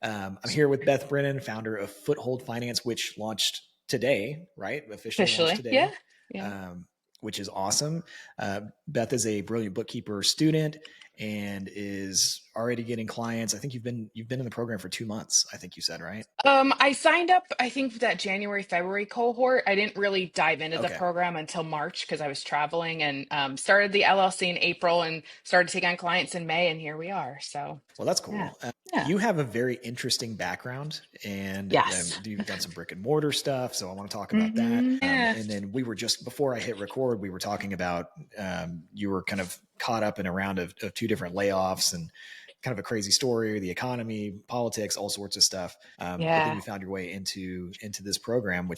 I'm here with Beth Brennan, founder of Foothold Finance, which launched today, right? Officially launched Officially. Yeah. today, Yeah. which is awesome. Beth is a Brilliant Bookkeeper student and is already getting clients. I think you've been in the program for 2 months. I think you said, right? I signed up, I think that January, February cohort. I didn't really dive into the Okay. program until March because I was traveling and started the LLC in April and started taking on clients in May. And here we are. So, Well, that's yeah. cool. Yeah. You have a very interesting background, and Yes. you've done some brick and mortar stuff. So I want to talk about that. Yeah. And then we were just before I hit record, we were talking about you were kind of caught up in a round of two different layoffs and kind of a crazy story, the economy, politics, all sorts of stuff. But then Yeah. you found your way into this program,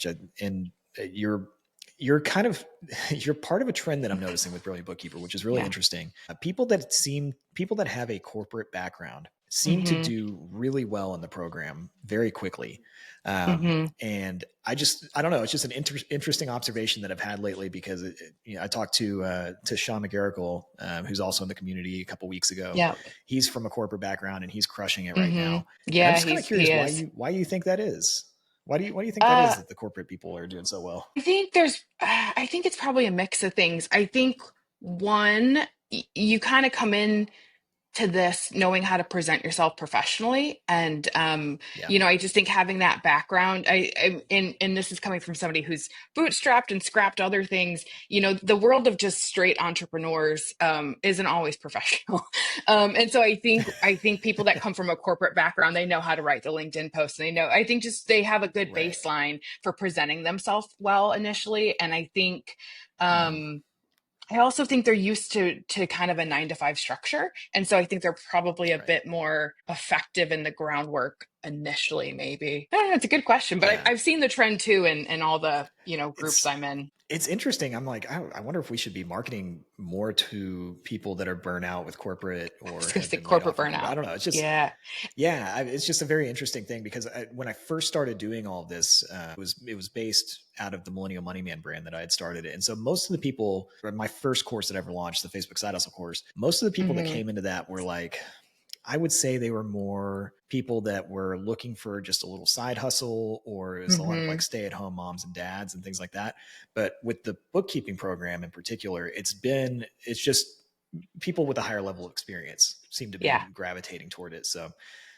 you're kind of you're part of a trend that I'm noticing with Brilliant Bookkeeper, which is really Yeah. interesting. People that have a corporate background seem to hmm do really well in the program very quickly. hmm And I don't know. It's just an interesting observation that I've had lately because I talked to Sean McGarrigle, who's also in the community a couple weeks ago. Yeah. He's from a corporate background and he's crushing it right hmm now. And I'm Yeah. just kind of He curious is. why you think that is. Why do you think that Uh, is that the corporate people are doing so well? I think it's probably a mix of things. I think one, you kind of come in to this knowing how to present yourself professionally and Yeah. I just think having that background and this is coming from somebody who's bootstrapped and scrapped other things. The world of just straight entrepreneurs isn't always professional. And so I think people that come from a corporate background, they know how to write the LinkedIn post, and I think just they have a good Right. baseline for presenting themselves well initially. And I think Mhm. I also think they're used to kind of a 9 to 5 structure. And so I think they're probably a Right. bit more effective in the groundwork initially, maybe. I don't know, it's a good question, but Yeah. I've seen the trend too in all the, groups It's I'm in. it's interesting. I'm like, I wonder if we should be marketing more to people that are burnt out with corporate I or was gonna have say been laid corporate off from corporate. I burnout. don't know. It's just, Yeah. yeah, it's just a very interesting thing because when I first started doing all of this, it was based out of the Millennial Money Man brand that I had started. And so most of the people, my first course that I ever launched, the Facebook side hustle course, most of the people that hmm came into that were like, I would say they were more people that were looking for just a little side hustle, or it was a lot of like hmm stay at home moms and dads and things like that. But with the bookkeeping program in particular, it's just people with a higher level of experience seem to be Yeah. gravitating toward it. So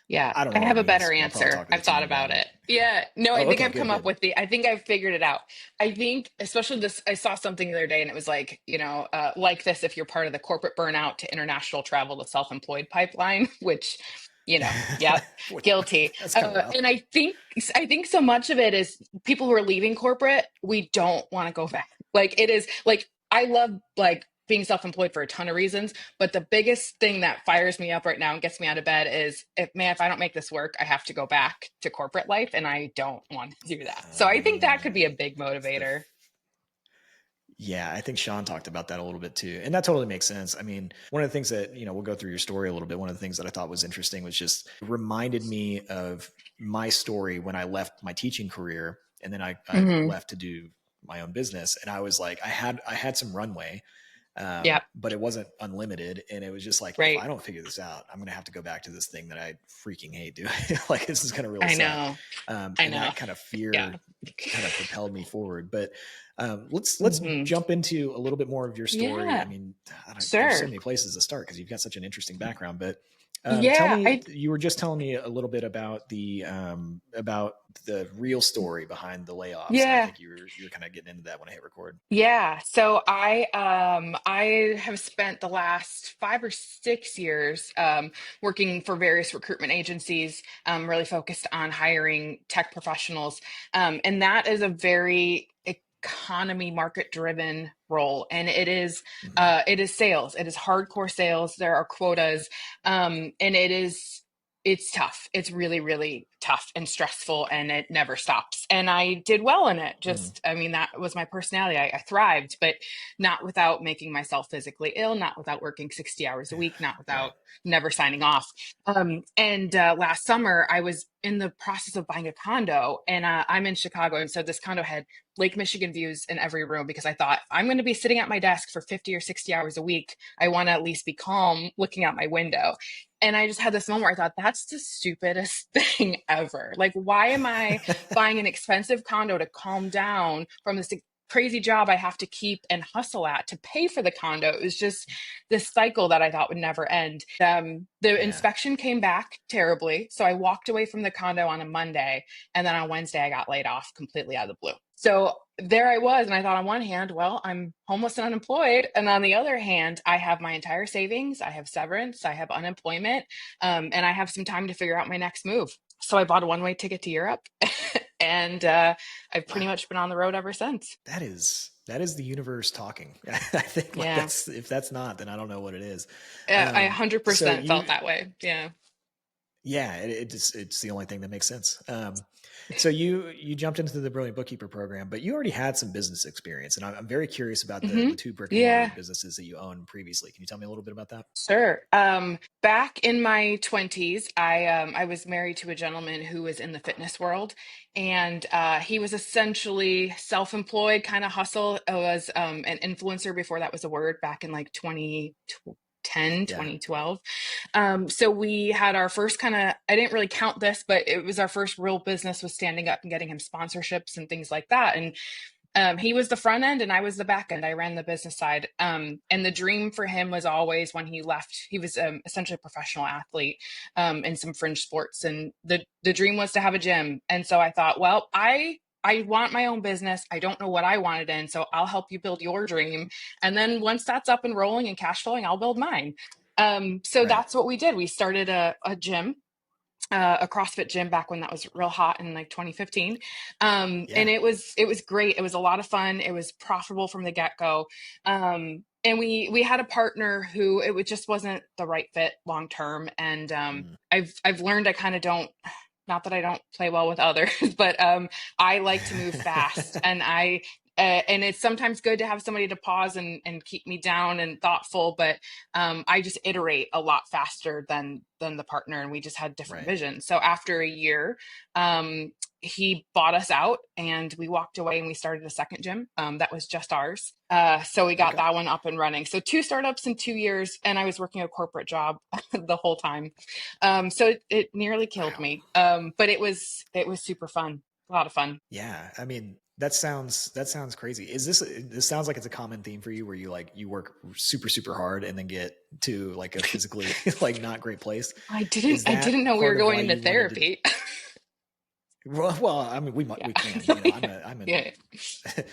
Yeah, I don't I know what have it a better means. I'll probably answer. talk to the I've thought team about about it. it. Yeah, no, I Oh, think okay, I've good, come up good. with I think I've figured it out. I think, especially this, I saw something the other day and it was like, like this, if you're part of the corporate burnout to international travel to self-employed pipeline, which, yep, guilty. That's kind of wild. And I think so much of it is people who are leaving corporate, we don't want to go back. Like it is like, I love like being self-employed for a ton of reasons. But the biggest thing that fires me up right now and gets me out of bed is if I don't make this work, I have to go back to corporate life and I don't want to do that. So I think that could be a big It's the motivator. Yeah, I think Sean talked about that a little bit too. And that totally makes sense. I mean, one of the things that, we'll go through your story a little bit. One of the things that I thought was interesting was just reminded me of my story when I left my teaching career and then I hmm left to do my own business. And I was like, I had some runway, Yep. but it wasn't unlimited. And it was just like, if Right. I don't figure this out, I'm going to have to go back to this thing that I freaking hate doing. Like, this is going to really I suck. know. I And know. that kind of Yeah. fear kind of propelled me forward. But let's hmm jump into a little bit more of your story. I Yeah. mean, there's so Sure. many places to start because you've got such an interesting background. But tell Yeah. me, you were just telling me a little bit about the real story behind the layoffs, and I Yeah. think you were kind of getting into that when I hit record. Yeah, so I have spent the last 5 or 6 years working for various recruitment agencies, really focused on hiring tech professionals, and that is a very economy market driven role, and Hmm. it is sales, it is hardcore sales. There are quotas, and it's tough. It's really tough and stressful, and it never stops. And I did well in it. Mm. Just, I mean, that was my personality. I thrived, but not without making myself physically ill, not without working 60 hours a week, not Right. without never signing off. And last summer, I was in the process of buying a condo, and I'm in Chicago. And so this condo had Lake Michigan views in every room, because I thought, I'm going to be sitting at my desk for 50 or 60 hours a week. I want to at least be calm looking out my window. And I just had this moment where I thought, that's the stupidest thing ever. Like, why am I buying an expensive condo to calm down from this crazy job I have to keep and hustle at to pay for the condo? It was just this cycle that I thought would never end. The Yeah. inspection came back terribly. So I walked away from the condo on a Monday. And then on Wednesday, I got laid off completely out of the blue. So there I was. And I thought, on one hand, well, I'm homeless and unemployed. And on the other hand, I have my entire savings, I have severance, I have unemployment, and I have some time to figure out my next move. So I bought a one-way ticket to Europe, and I've pretty Wow. much been on the road ever since. That is the universe talking. I think like Yeah. that's, if that's not, then I don't know what it is. I So 100% you, felt that way. Yeah. yeah, it's the only thing that makes sense. So you jumped into the Brilliant Bookkeeper program, but you already had some business experience, and I'm very curious about Hmm. the two brick and mortar Yeah. businesses that you owned previously. Can you tell me a little bit about that? Sure. Back in my 20s, I was married to a gentleman who was in the fitness world, and he was essentially self-employed, kind of hustle. I was an influencer before that was a word, back in like 2010, Yeah. 2012. So we had our first kind of, I didn't really count this, but it was our first real business, was standing up and getting him sponsorships and things like that. And he was the front end and I was the back end. I ran the business side. And the dream for him was always, when he left, he was essentially a professional athlete in some fringe sports. And the dream was to have a gym. And so I thought, well, I want my own business. I don't know what I wanted in, so I'll help you build your dream. And then once that's up and rolling and cash flowing, I'll build mine. So Right. that's what we did. We started a gym, a CrossFit gym, back when that was real hot in like 2015. Yeah. And it was great. It was a lot of fun. It was profitable from the get-go. And we had a partner who just wasn't the right fit long term. And Mm. I've learned I kind of don't, not that I don't play well with others, but I like to move fast, and and it's sometimes good to have somebody to pause and keep me down and thoughtful, but I just iterate a lot faster than the partner, and we just had different Right. visions. So after a year, he bought us out, and we walked away and we started a second gym that was just ours. So we got Okay. that one up and running. So two startups in 2 years, and I was working a corporate job the whole time. So it nearly killed Wow. me. But it was super fun, a lot of fun. Yeah. I mean, that sounds crazy. This sounds like it's a common theme for you, where you work super, super hard and then get to like a physically like not great place. I Is didn't I that didn't know we were part of going why into you wanted to? therapy. Well, I mean, Yeah. we can, I'm an, Yeah.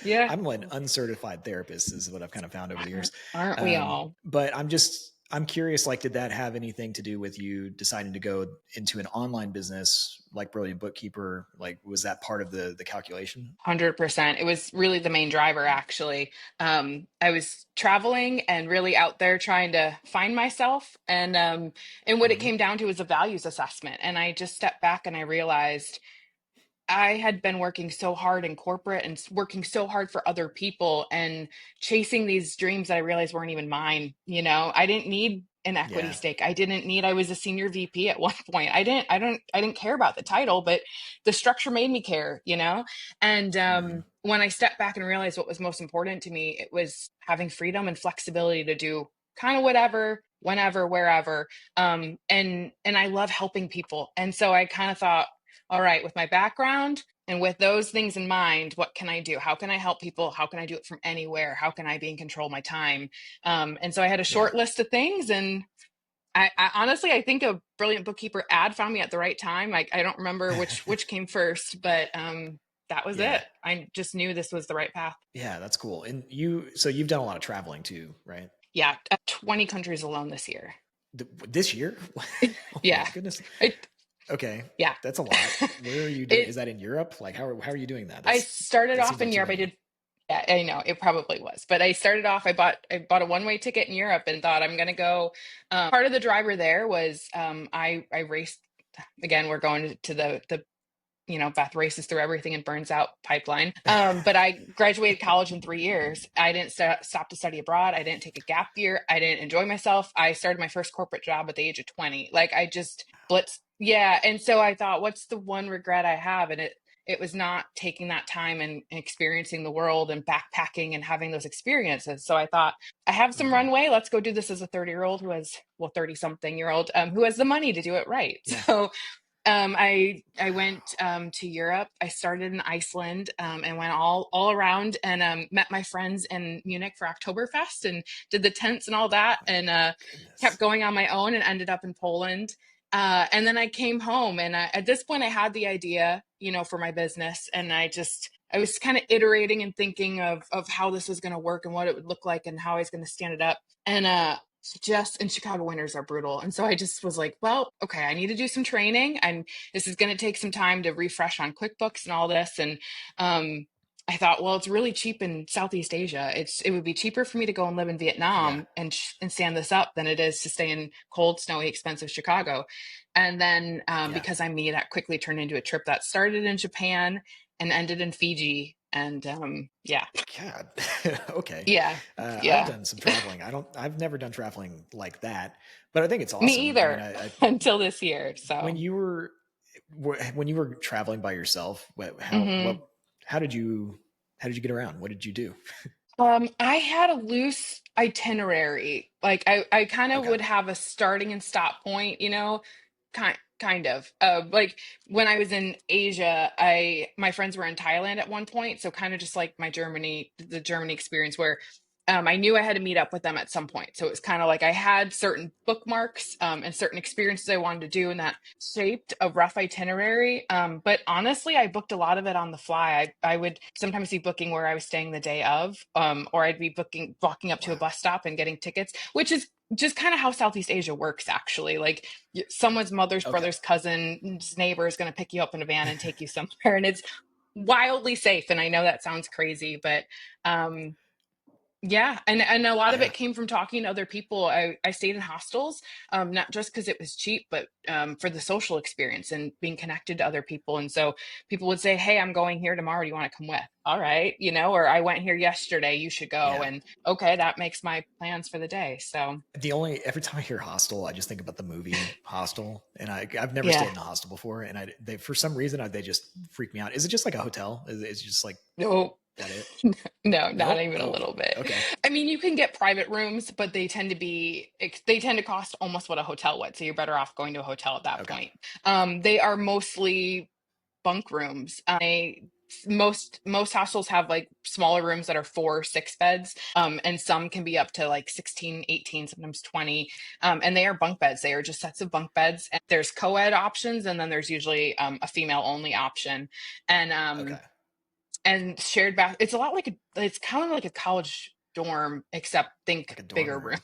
Yeah. I'm an uncertified therapist is what I've kind of found over the years. Aren't we all? But I'm curious, like, did that have anything to do with you deciding to go into an online business like Brilliant Bookkeeper? Like, was that part of the calculation? 100%. It was really the main driver, actually. I was traveling and really out there trying to find myself. And what it Hmm. came down to was a values assessment. And I just stepped back and I realized I had been working so hard in corporate and working so hard for other people and chasing these dreams that I realized weren't even mine. I didn't need an equity Yeah. stake. I was a senior VP at one point. I didn't care about the title, but the structure made me care. And Hmm. when I stepped back and realized what was most important to me, it was having freedom and flexibility to do kind of whatever, whenever, wherever. And I love helping people. And so I kind of thought, all right, with my background and with those things in mind, what can I do? How can I help people? How can I do it from anywhere? How can I be in control of my time? And so I had a Yeah. short list of things. And I honestly, I think a Brilliant Bookkeeper ad found me at the right time. I don't remember which came first, but that was Yeah. it. I just knew this was the right path. Yeah. That's cool. And so you've done a lot of traveling too, right? Yeah, 20 countries alone this year. This year? Oh my Yeah. goodness. I, Okay. yeah. That's a lot. Where are you doing? Is it that in Europe? Like, how are you doing that? I started That off seems in like too Europe. I many. did. Yeah, I know it probably was, but I started off. I bought a one-way ticket in Europe and thought I'm going to go. Part of the driver there was I raced again, we're going to the Beth races through everything and burns out pipeline. But I graduated college in 3 years. I didn't stop to study abroad. I didn't take a gap year. I didn't enjoy myself. I started my first corporate job at the age of 20. Like I just blitzed. Yeah. And so I thought, what's the one regret I have? And it was not taking that time and experiencing the world and backpacking and having those experiences. So I thought, I have some Mhm. runway. Let's go do this as a 30-year-old who has, well, 30 something year old who has the money to do it right. Yeah. So I went to Europe. I started in Iceland and went all around and met my friends in Munich for Oktoberfest and did the tents and all that and kept Goodness. going on my own and ended up in Poland. And then I came home and at this point I had the idea, for my business and I was kind of iterating and thinking of how this was going to work and what it would look like and how I was going to stand it up. And and Chicago winters are brutal. And so I just was like, well, okay, I need to do some training. This is going to take some time to refresh on QuickBooks and all this. And I thought, well, it's really cheap in Southeast Asia. It would be cheaper for me to go and live in Yeah. Vietnam and stand this up than it is to stay in cold, snowy, expensive Chicago. And then Yeah. because I'm me, that quickly turned into a trip that started in Japan and ended in Fiji. And yeah, God. Okay. yeah, I've yeah, done some traveling. I've never done traveling like that, but I think it's me awesome. I mean, either until this year. when So. when you were traveling by yourself, Mhm. how did you get around? What did you do? I had a loose itinerary. Like I kind of Okay. would have a starting and stop point, kind of. Like when I was in Asia, my friends were in Thailand at one point, so kind of just like the Germany experience where I knew I had to meet up with them at some point. So it was kind of like I had certain bookmarks and certain experiences I wanted to do, and that shaped a rough itinerary. But honestly, I booked a lot of it on the fly. I would sometimes be booking where I was staying the day of, or I'd be walking up to a Wow. bus stop and getting tickets, which is just kind of how Southeast Asia works, actually. Like someone's mother's Okay. brother's cousin's neighbor is going to pick you up in a van and take you somewhere, and it's wildly safe. And I know that sounds crazy, but um, yeah, and a lot of Yeah. it came from talking to other people. I stayed in hostels, not just because it was cheap, but for the social experience and being connected to other people. And so people would say, "Hey, I'm going here tomorrow. Do you want to come with?" All right, or I went here yesterday. You should go. Yeah. And okay, that makes my plans for the day. So Every time I hear hostel, I just think about the movie Hostel, and I've never stayed yeah, in a hostel before, and they for some reason they just freak me out. Is it just like a hotel? Is it just like no, that? It? no, not Nope. even a Oh. little bit. Okay. I mean, you can get private rooms, but they tend to cost almost what a hotel would. So you're better off going to a hotel at that Okay. point. They are mostly bunk rooms. Most hostels have like smaller rooms that are 4 6 beds, and some can be up to like 16 18, sometimes 20, and they are bunk beds. They are just sets of bunk beds, and there's co-ed options, and then there's usually a female only option. and Okay. um and shared bath. It's kind of like a college dorm, except think Like a dorm bigger rooms.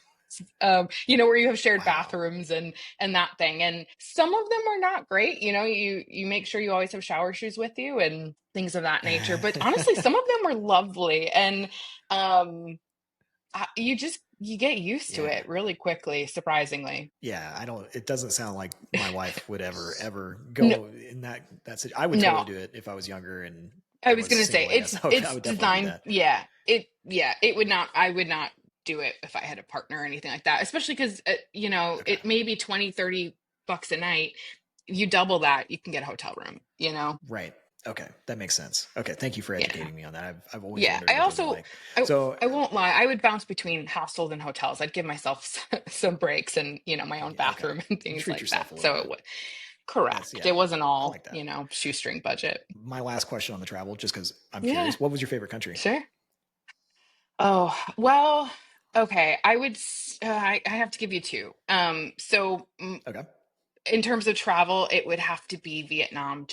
room. Where you have shared Wow. bathrooms and that thing. And some of them are not great. You make sure you always have shower shoes with you and things of that nature. But honestly, some of them are lovely, and um, you get used to Yeah. it really quickly, surprisingly. Yeah. I don't. It doesn't sound like my wife would ever No, go in that. I would totally no. do it if I was younger I and was was gonna say single. I guess I it's would definitely do designed. that. It would not. I would not do it if I had a partner or anything like that. Especially because Okay. it may be 20 30 bucks a night. You double that, you can get a hotel room. Right. Okay. That makes sense. Okay. Thank you for Yeah, educating me on that. I've always yeah. wondered what those are like. I So I won't lie. I would bounce between hostels and hotels. I'd give myself some breaks and my own yeah, okay. bathroom and You things treat like that. yourself a little So bit. That's correct. yeah. It wasn't I all like that. shoestring budget. My last question on the travel, just because I'm Yeah, curious, what was your favorite country? sure. Oh, well, okay. I have to give you two. So Okay. in terms of travel, it would have to be Vietnam.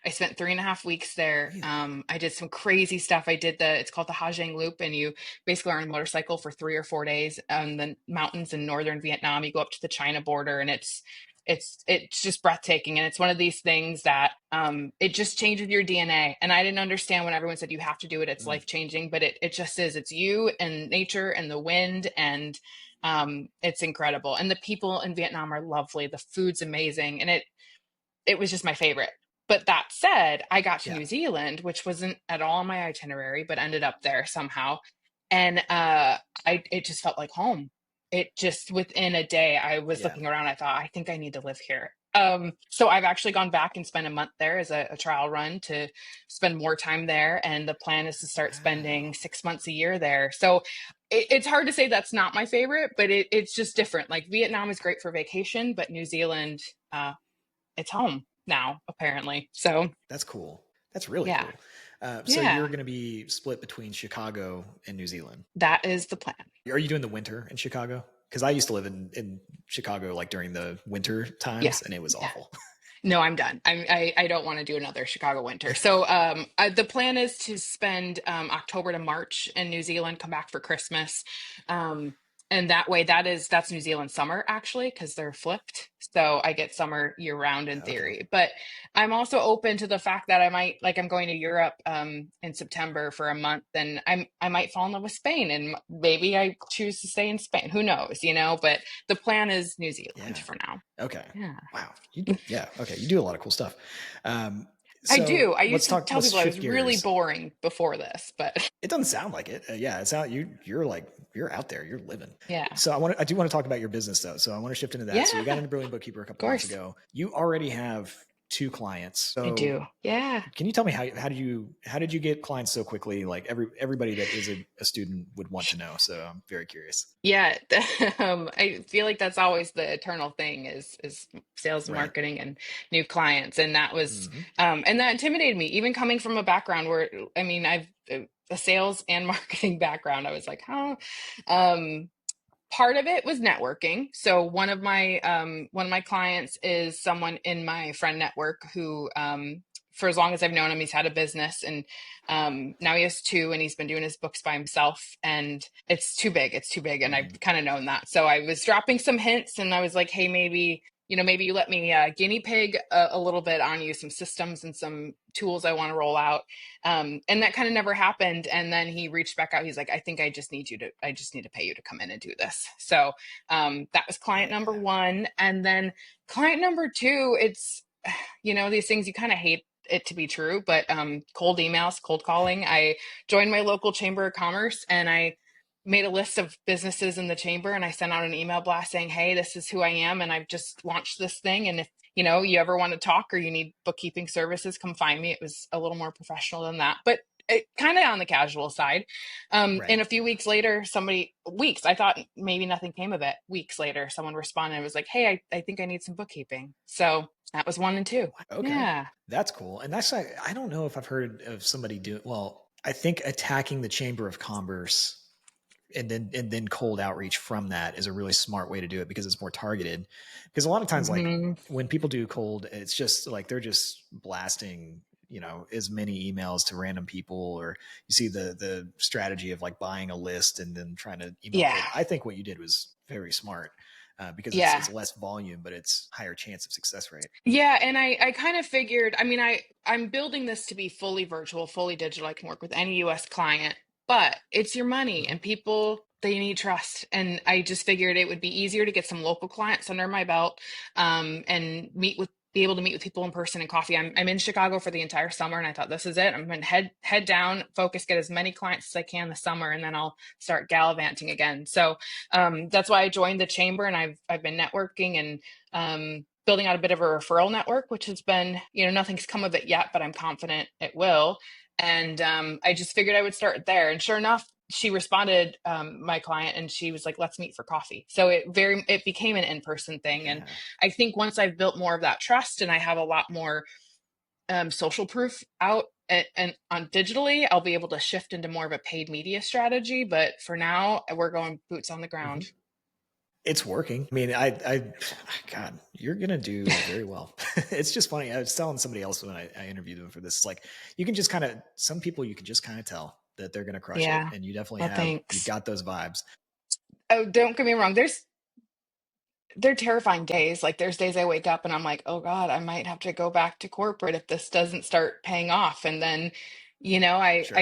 I spent 3.5 weeks there. Really? I did some crazy stuff. It's called the Ha Giang Loop, and you basically are on a motorcycle for 3 or 4 days on the mountains in northern Vietnam. You go up to the China border, and it's just breathtaking. And it's one of these things that it just changes your DNA. And I didn't understand when everyone said you have to do it, it's Mm, life changing, but it just is. It's you and nature and the wind, and it's incredible. And the people in Vietnam are lovely. The food's amazing, and it was just my favorite. But that said, I got to Yeah. New Zealand, which wasn't at all on my itinerary, but ended up there somehow. And it just felt like home. It just within a day, I was Yeah. looking around. I thought, I think I need to live here. So I've actually gone back and spent a month there as a trial run to spend more time there. And the plan is to start spending Wow. 6 months a year there. So it's hard to say that's not my favorite, but it's just different. Like Vietnam is great for vacation, but New Zealand, uh, it's home now, apparently. So That's cool. That's really yeah, cool. So yeah, you're going to be split between Chicago and New Zealand. that is the plan. Are you doing the winter in Chicago? Because I used to live in Chicago like during the winter Yeah. times, and it was Yeah. awful. No, I'm done. I don't want to do another Chicago winter. So the plan is to spend October to March in New Zealand, come back for Christmas. Um, and that way that's New Zealand summer actually, because they're flipped. So I get summer year round in Okay. theory. But I'm also open to the fact that I might like I'm going to Europe in September for a month and I might fall in love with Spain and maybe I choose to stay in Spain. Who knows, But the plan is New Zealand Yeah. for now. Okay. Yeah. Wow. Yeah. Okay. You do a lot of cool stuff. Um, I so do. I used let's to talk. tell Let's people I was shift really gears. boring before this, but It doesn't sound like it. Yeah. It's out. You're like you're out there. You're living. yeah. So I do want to talk about your business though. So I want to shift into that. So you got Yeah, into Brilliant Bookkeeper a of couple months course. ago. You already have two clients. I So do. Yeah. can you tell me how did you get clients so quickly? Like everybody that is a student would want to know. So I'm very curious. Yeah. I feel like that's always the eternal thing is sales and Right. marketing and new clients. And that was Hmm. and that intimidated me, even coming from a background where I mean I've a sales and marketing background. I was like, huh. Um Part of it was networking. So one of my clients is someone in my friend network who for as long as I've known him, he's had a business and now he has two and he's been doing his books by himself and it's too big. It's too big. And I've Hmm. kind of known that. So I was dropping some hints and I was like, hey, maybe, maybe you let me guinea pig a little bit on you, some systems and some tools I want to roll out. And that kind of never happened. And then he reached back out. He's like, I think I just need to pay you to come in and do this. So that was client number Yeah. one. And then client number two, it's, these things you kind of hate it to be true, but cold emails, cold calling. I joined my local chamber of commerce and I made a list of businesses in the chamber and I sent out an email blast saying, hey, this is who I am and I've just launched this thing. And if you ever want to talk or you need bookkeeping services, come find me. It was a little more professional than that, but it kind of on the casual side. And Right. a few weeks later, I thought maybe nothing came of it. Weeks later, someone responded and was like, hey, I think I need some bookkeeping. So that was one and two. Okay. Yeah. That's cool. And that's I don't know if I've heard of somebody do well, I think attacking the Chamber of Commerce and then cold outreach from that is a really smart way to do it because it's more targeted. Because a lot of times like Hmm. when people do cold, it's just like they're just blasting, as many emails to random people, or you see the strategy of like buying a list and then trying to email Yeah. cold. I think what you did was very smart. Because Yeah. it's less volume, but it's higher chance of success rate. Yeah. And I kind of figured, I mean, I'm building this to be fully virtual, fully digital. I can work with any US client, but it's your money Mhm. and people, they need trust. And I just figured it would be easier to get some local clients under my belt and be able to meet with people in person and coffee. I'm in Chicago for the entire summer and I thought this is it. I'm going to head down, focus, get as many clients as I can this summer, and then I'll start gallivanting again. So that's why I joined the chamber and I've been networking and building out a bit of a referral network, which has been, nothing's come of it yet, but I'm confident it will. And I just figured I would start there. And sure enough, she responded, my client, and she was like, let's meet for coffee. So it became an in-person thing. And Yeah. I think once I've built more of that trust and I have a lot more social proof out and on digitally, I'll be able to shift into more of a paid media strategy. But for now, we're going boots on the Mhm. ground. It's working. I mean, God, you're gonna do very well. It's just funny. I was telling somebody else when I interviewed them for this. It's like you can just some people you can just kind of tell that they're gonna crush it, Yeah. and you definitely Well, you've thanks. got those vibes. Oh, don't get me wrong. They're terrifying days. Like there's days I wake up and I'm like, oh God, I might have to go back to corporate if this doesn't start paying off. And then, Sure.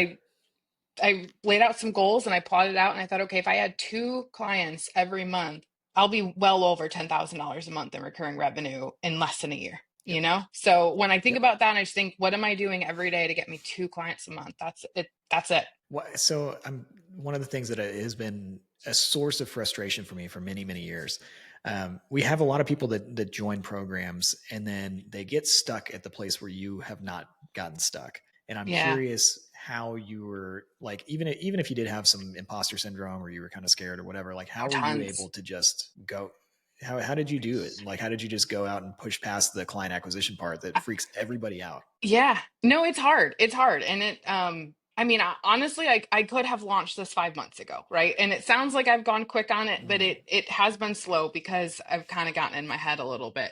I laid out some goals and I plotted out and I thought, okay, if I had two clients every month, I'll be well over $10,000 a month in recurring revenue in less than a year. Yep. So when I think Yep. about that, I just think, what am I doing every day to get me 2 clients a month? That's it. That's it. So I'm one of the things that has been a source of frustration for me for many, many years. We have a lot of people that join programs and then they get stuck at the place where you have not gotten stuck. And I'm Yeah. curious how you were like, even if you did have some imposter syndrome or you were kind of scared or whatever, like Oh, how were you able tons. to just go? How did you do it? Like, how did you just go out and push past the client acquisition part that freaks everybody out? Yeah. No, it's hard. It's hard. And I mean, honestly, I could have launched this 5 months ago, right? And it sounds like I've gone quick on it, but Mm, it has been slow because I've kind of gotten in my head a little bit.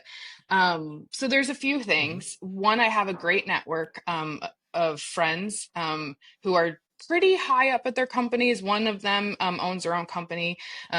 So there's a few hmm things. One, I have a great network of friends who are pretty high up at their companies. One of them owns her own company.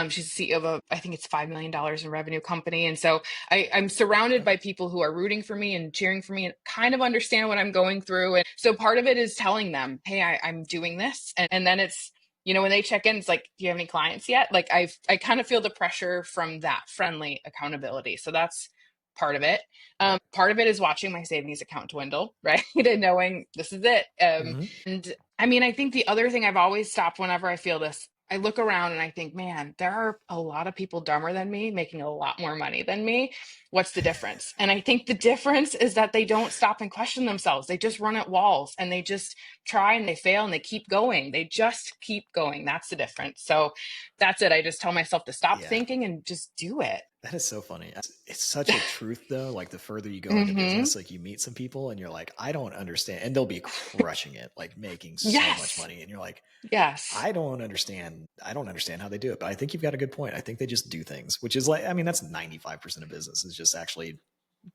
She's the CEO of I think it's $5 million in revenue company. And so I'm surrounded by Okay. people who are rooting for me and cheering for me and kind of understand what I'm going through. And so part of it is telling them, hey, I'm doing this. And then it's, when they check in, it's like, do you have any clients yet? Like I kind of feel the pressure from that friendly accountability. So that's part of it. Right. Part of it is watching my savings account dwindle, right? And knowing this is it. hmm And I mean, I think the other thing I've always stopped whenever I feel this, I look around and I think, man, there are a lot of people dumber than me making a lot more money than me. What's the difference? And I think the difference is that they don't stop and question themselves. They just run at walls and they just try and they fail and they keep going. They just keep going. That's the difference. So that's it. I just tell myself to stop Yeah. thinking and just do it. That is so funny. It's such a truth though. Like the further you go into Hmm. business, like you meet some people and you're like, I don't understand. And they'll be crushing it, like making so much Yes. money. And you're like, Yes. I don't understand. I don't understand how they do it. But I think you've got a good point. I think they just do things, which is like, I mean, that's 95% of business is just actually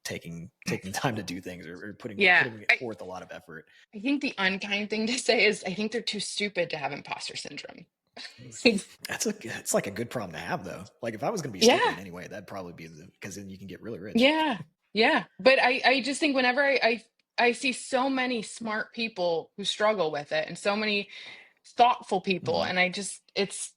taking time to do things or putting Yeah. putting forth a lot of effort. I think the unkind thing to say is I think they're too stupid to have imposter syndrome. It's like a good problem to have though. Like if I was going to be stupid Yeah. in any way, that'd probably be because then you can get really rich. Yeah. Yeah. But I just think whenever I see so many smart people who struggle with it and so many thoughtful people, hmm and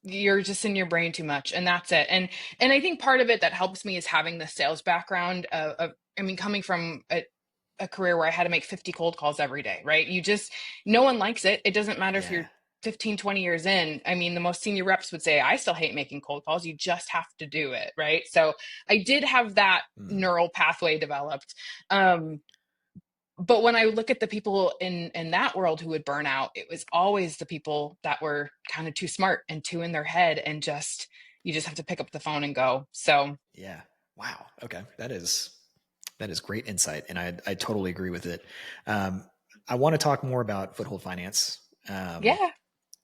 you're just in your brain too much, and that's it. And I think part of it that helps me is having the sales background of I mean, coming from a career where I had to make 50 cold calls every day, right? No one likes it. It doesn't matter if Yeah. you're 15, 20 years in. I mean, the most senior reps would say, I still hate making cold calls. You just have to do it, right? So I did have that Mm. neural pathway developed. Um, but when I look at the people in that world who would burn out, it was always the people that were kind of too smart and too in their head and just you just have to pick up the phone and go. So Yeah. Wow. Okay. That is great insight, and I totally agree with it. Um, I want to talk more about Foothold Finance. Um, yeah.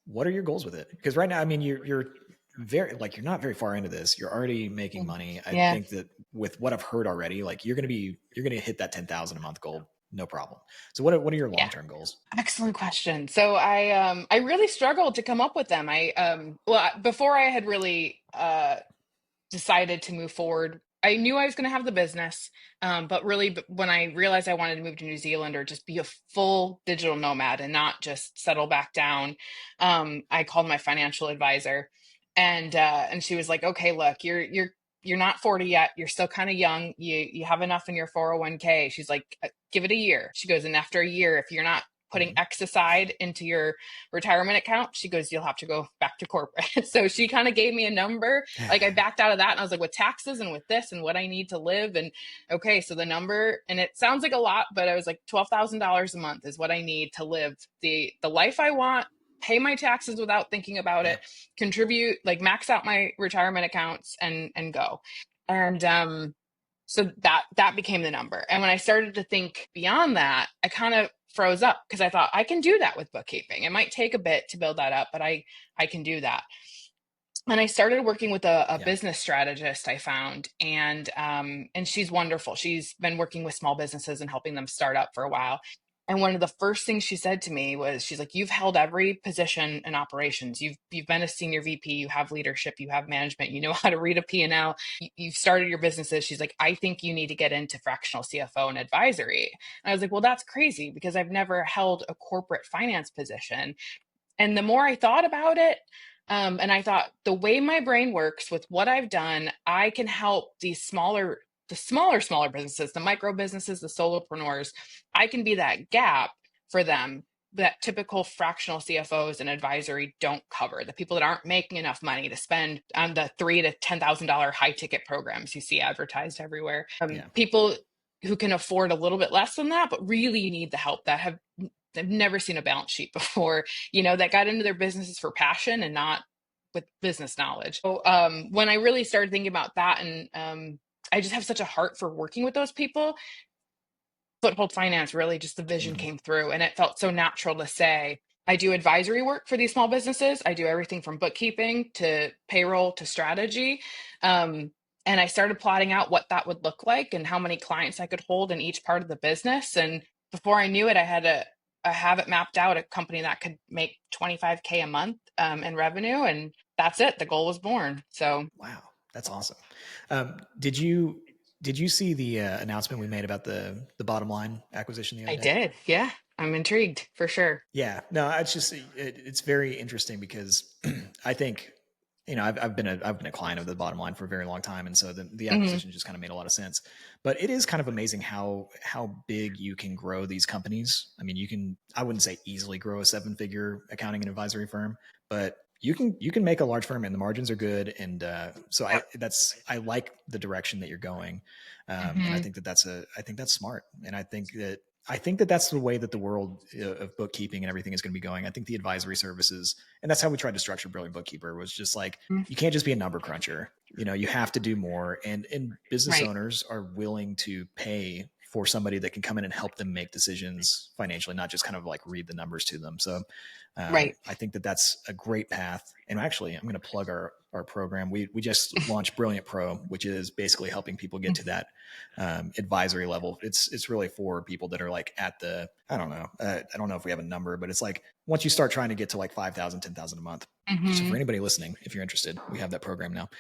what are your goals with it? Because right now, I mean, you're very like you're not very far into this. You're already making money. I Yeah. think that with what I've heard already, like you're gonna hit that 10,000 a month goal, no problem. So what are your long Yeah. term goals? Excellent question. So I really struggled to come up with them. Before I had really decided to move forward, I knew I was going to have the business, but really, when I realized I wanted to move to New Zealand or just be a full digital nomad and not just settle back down, I called my financial advisor, and she was like, "Okay, look, you're not 40 yet. You're still kind of young. You have enough in your 401k." She's like, "Give it a year." She goes, "And after a year, if you're not putting hmm X aside into your retirement account," she goes, "you'll have to go back to corporate." So she kind of gave me a number. Like I backed out of that and I was like, with taxes and with this and what I need to live. And okay, so the number, and it sounds like a lot, but I was like, $12,000 a month is what I need to live the life I want, pay my taxes without thinking about Yeah. it, contribute, like max out my retirement accounts and go. And so that became the number. And when I started to think beyond that, I kind of froze up because I thought I can do that with bookkeeping. It might take a bit to build that up, but I can do that. And I started working with a Yeah. business strategist I found, and she's wonderful. She's been working with small businesses and helping them start up for a while. And one of the first things she said to me was, she's like, "You've held every position in operations. You've been a senior VP. You have leadership. You have management. You know how to read a P&L. You've started your businesses." She's like, "I think you need to get into fractional CFO and advisory." And I was like, "Well, that's crazy because I've never held a corporate finance position." And the more I thought about it, and I thought, the way my brain works with what I've done, I can help these smaller the smaller businesses, the micro businesses, the solopreneurs, I can be that gap for them that typical fractional CFOs and advisory don't cover. The people that aren't making enough money to spend on the $3,000 to $10,000 high ticket programs you see advertised everywhere. Yeah. People who can afford a little bit less than that, but really need the help, that have they've never seen a balance sheet before, that got into their businesses for passion and not with business knowledge. So when I really started thinking about that, and I just have such a heart for working with those people, Foothold Finance, really just the vision Mhm. came through, and it felt so natural to say, I do advisory work for these small businesses. I do everything from bookkeeping to payroll to strategy. And I started plotting out what that would look like and how many clients I could hold in each part of the business. And before I knew it, I have it mapped out, a company that could make 25K a month in revenue. And that's it. The goal was born. So Wow, that's awesome. Did you see the announcement we made about the bottom line acquisition the other I day? did. Yeah. I'm intrigued for sure. Yeah, no, it's just it's very interesting because I think I've been a client of the bottom line for a very long time, and so the Hmm. acquisition just kind of made a lot of sense. But it is kind of amazing how big you can grow these companies. I mean, I wouldn't say easily grow a 7-figure accounting and advisory firm, but you can make a large firm, and the margins are good, and so I like the direction that you're going, and Hmm. I think that's smart, and I think that that's the way that the world of bookkeeping and everything is going to be going. I think the advisory services, and that's how we tried to structure Brilliant Bookkeeper, was just like, you can't just be a number cruncher. You have to do more. And business Right. owners are willing to pay for somebody that can come in and help them make decisions financially, not just kind of like read the numbers to them. So Right. I think that that's a great path. And actually, I'm going to plug our program. We just launched Brilliant Pro, which is basically helping people get to that advisory level. It's really for people that are like at the I don't know if we have a number, but it's like once you start trying to get to like 5,000, 10,000 a month. So for Hmm. anybody listening, if you're interested, we have that program now.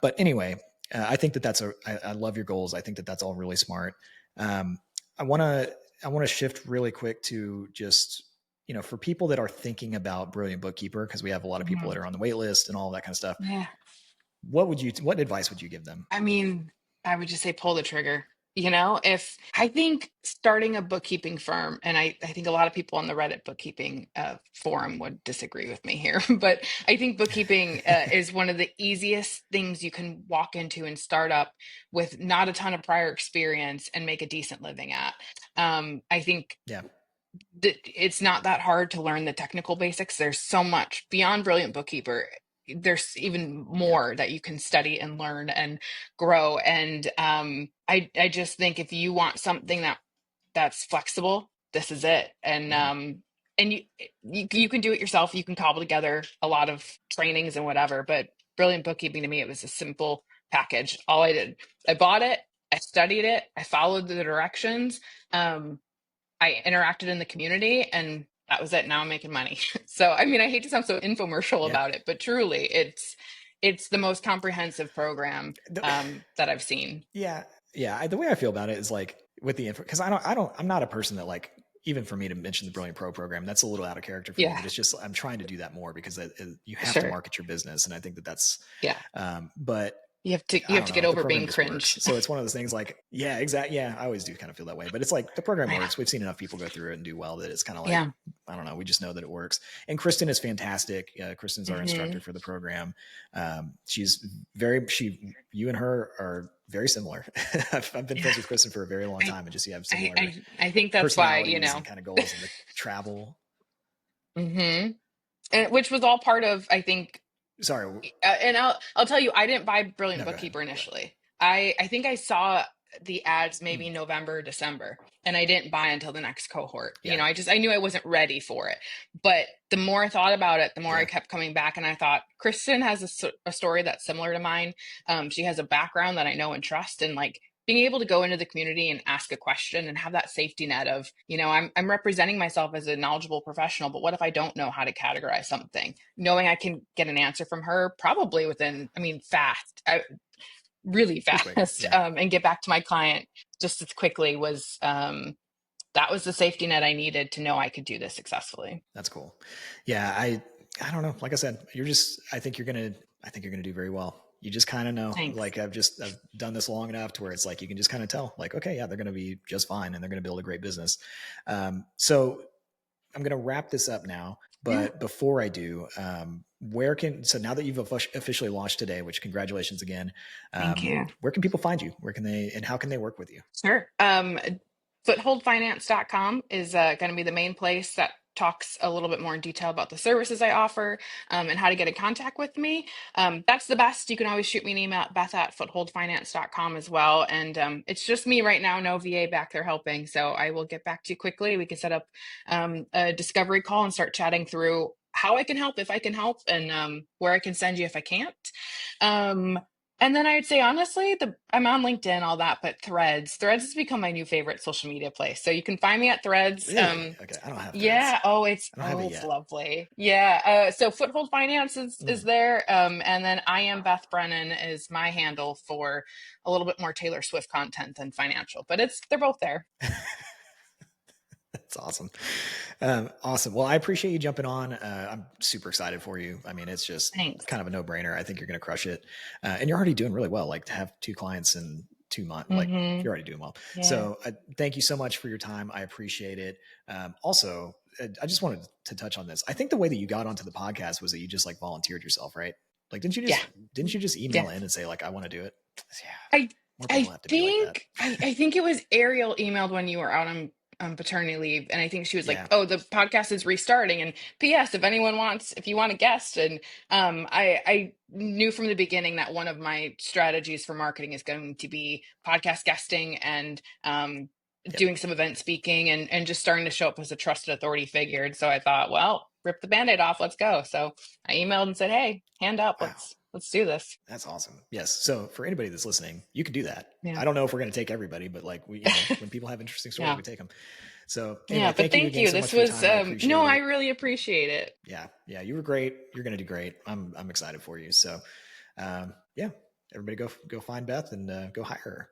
But anyway, I think that I love your goals. I think that that's all really smart. Um, I want to shift really quick to just for people that are thinking about Brilliant Bookkeeper, because we have a lot of people Hmm. that are on the wait list and all that kind of stuff. Yeah. What advice would you give them? I mean, I would just say pull the trigger. If I think starting a bookkeeping firm, and I think a lot of people on the Reddit bookkeeping forum would disagree with me here, but I think bookkeeping is one of the easiest things you can walk into and start up with not a ton of prior experience and make a decent living at. I think Yeah. it's not that hard to learn the technical basics. There's so much beyond Brilliant Bookkeeper. There's even Yeah. more that you can study and learn and grow. And I just think if you want something that's flexible, this is it. And Mhm. you can do it yourself. You can cobble together a lot of trainings and whatever. But Brilliant Bookkeeping, to me, it was a simple package. All I did, I bought it, I studied it, I followed the directions. Um, I interacted in the community, and that was it. Now I'm making money. So, I mean, I hate to sound so infomercial Yeah. about it, but truly it's the most comprehensive program that I've seen. Yeah. Yeah. The way I feel about it is like with the info, because I'm not a person that like, even for me to mention the Brilliant Pro program, that's a little out of character for me, Yeah, but it's just, I'm trying to do that more because you have to sure. market your business. And I think that that's, Yeah. but You I have don't to know, get the over program being just works. cringe. So it's one of those things like, yeah, exactly. Yeah. I always do kind of feel that way, but it's like the program I know. works. We've seen enough people go through it and do well that it's kind of like, Yeah. I don't know. We just know that it works. And Kristen is fantastic. Kristen's our Hmm. instructor for the program. She's you and her are very similar. I've been Yeah. friends with Kristen for a very long I, time, and just you have similar I think that's why, personalities and kind of goals and the travel. hmm and which was all part of, I think, Sorry. and I'll tell you, I didn't buy Brilliant No, go ahead. Bookkeeper Yeah. initially. I think I saw the ads Mm, maybe November, December, and I didn't buy until the next cohort. yeah. I knew I wasn't ready for it. But the more I thought about it, the more I Yeah. kept coming back, and I thought Kristen has a story that's similar to mine. She has a background that I know and trust, and like being able to go into the community and ask a question and have that safety net of, I'm representing myself as a knowledgeable professional, but what if I don't know how to categorize something? Knowing I can get an answer from her probably within, I mean, really Pretty quick. fast, Yeah. and get back to my client just as quickly was, that was the safety net I needed to know I could do this successfully. That's cool. Yeah. I don't know. Like I said, I think you're going to do very well. You just kind of know. Thanks. Like I've done this long enough to where it's like you can just kind of tell, like, okay, yeah, they're going to be just fine and they're going to build a great business. So I'm going to wrap this up now. But before I do, so now that you've officially launched today, which congratulations again, Thank you. where can people find you? Where can they, and how can they work with you? Sure. Footholdfinance.com is going to be the main place that talks a little bit more in detail about the services I offer, and how to get in contact with me. That's the best. You can always shoot me an email at beth@footholdfinance.com as well. And it's just me right now, no VA back there helping. So I will get back to you quickly. We can set up a discovery call and start chatting through how I can help, if I can help, and where I can send you if I can't. And then I'd say, honestly, I'm on LinkedIn, all that, but Threads has become my new favorite social media place. So you can find me at Threads. Really? Okay. I don't have Threads. Yeah. Oh, it's I don't have it yet. lovely. Yeah. So Foothold Finance is there. And then I am Beth Brennan is my handle for a little bit more Taylor Swift content than financial, but they're both there. That's awesome. Awesome. Well, I appreciate you jumping on. I'm super excited for you. I mean, it's just Thanks. kind of a no-brainer. I think you're going to crush it. And you're already doing really well. Like to have 2 clients in 2 months, like you're already doing well. Yeah. So thank you so much for your time. I appreciate it. Also, I just wanted to touch on this. I think the way that you got onto the podcast was that you just like volunteered yourself, right? Like, didn't you just email in and say like, I want to do it? Yeah. I think it was Ariel emailed when you were out on paternity leave, and I think she was like, "Oh, the podcast is restarting." And P.S. If you want a guest, and I knew from the beginning that one of my strategies for marketing is going to be podcast guesting and doing some event speaking and just starting to show up as a trusted authority figure. And so I thought, well, rip the Band-Aid off, let's go. So I emailed and said, "Hey, hand up, let's do this." That's awesome. Yes. So for anybody that's listening, you can do that. Yeah. I don't know if we're going to take everybody, but like when people have interesting stories, we take them. So anyway, but thank you. So this was I really appreciate it. Yeah, you were great. You're going to do great. I'm excited for you. So, everybody go find Beth and go hire her.